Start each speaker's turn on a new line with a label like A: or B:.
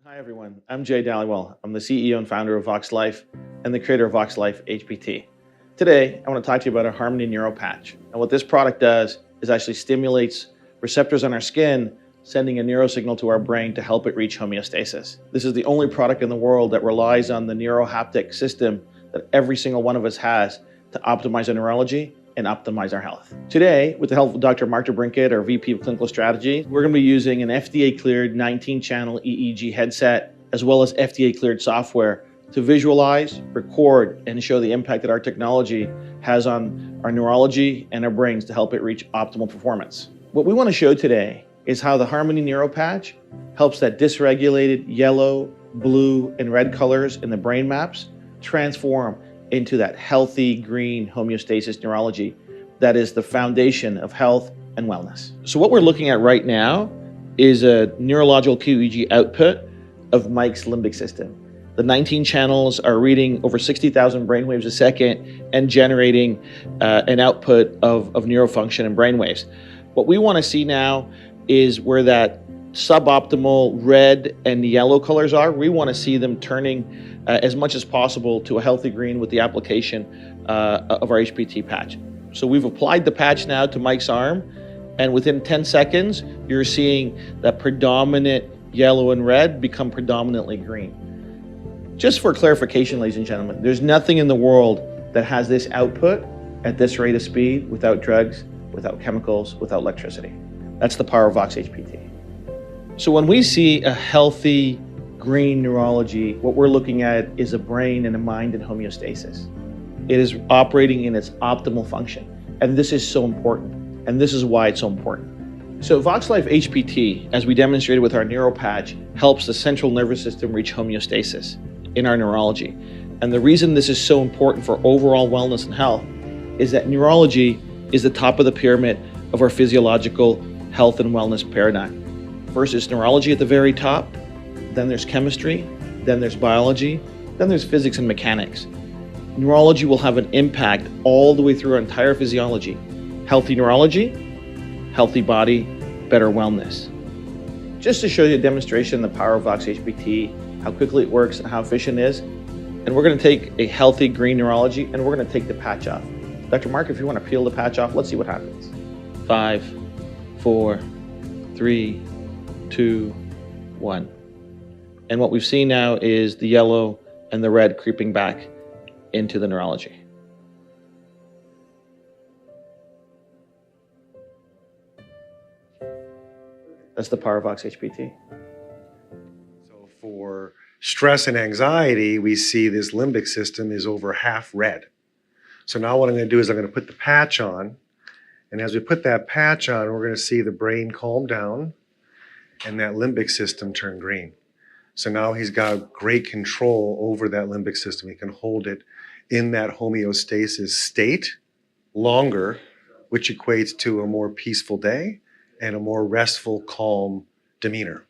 A: Hi everyone, I'm Jay Dhaliwal. I'm the CEO and founder of Voxxlife and the creator of Voxxlife HPT. Today, I want to talk to you about our Harmony Neuro Patch. And what this product does is actually stimulates receptors on our skin, sending a neurosignal to our brain to help it reach homeostasis. This is the only product in the world that relies on the neurohaptic system that every single one of us has to optimize our neurology and optimize our health. Today, with the help of Dr. Mark DeBrinket, our VP of Clinical Strategy, we're going to be using an FDA-cleared 19-channel EEG headset, as well as FDA-cleared software to visualize, record, and show the impact that our technology has on our neurology and our brains to help it reach optimal performance. What we want to show today is how the Harmony Neuro Patch helps that dysregulated yellow, blue, and red colors in the brain maps transform into that healthy green homeostasis neurology that is the foundation of health and wellness. So what we're looking at right now is a neurological QEEG output of Mike's limbic system. The 19 channels are reading over 60,000 brainwaves a second and generating an output of neurofunction and brainwaves. What we want to see now is where that suboptimal red and yellow colors are. We want to see them turning as much as possible to a healthy green with the application of our HPT patch. So we've applied the patch now to Mike's arm, and within 10 seconds, you're seeing that predominant yellow and red become predominantly green. Just for clarification, ladies and gentlemen, there's nothing in the world that has this output at this rate of speed without drugs, without chemicals, without electricity. That's the power of Vox HPT. So when we see a healthy green neurology, what we're looking at is a brain and a mind in homeostasis. It is operating in its optimal function. And this is so important. And this is why it's so important. So Voxxlife HPT, as we demonstrated with our neuro patch, helps the central nervous system reach homeostasis in our neurology. And the reason this is so important for overall wellness and health is that neurology is the top of the pyramid of our physiological health and wellness paradigm. First is neurology at the very top, then there's chemistry, then there's biology, then there's physics and mechanics. Neurology will have an impact all the way through our entire physiology. Healthy neurology, healthy body, better wellness. Just to show you a demonstration of the power of Vox HPT, how quickly it works and how efficient it is, and we're going to take a healthy green neurology and we're going to take the patch off. Dr. Mark, if you want to peel the patch off, let's see what happens. 5, 4, 3, 2, 1. And what we've seen now is the yellow and the red creeping back into the neurology. That's the power of Vox HPT.
B: So for stress and anxiety, we see this limbic system is over half red. So now what I'm going to do is I'm going to put the patch on. And as we put that patch on, we're going to see the brain calm down and that limbic system turn green. So now he's got great control over that limbic system. He can hold it in that homeostasis state longer, which equates to a more peaceful day and a more restful, calm demeanor.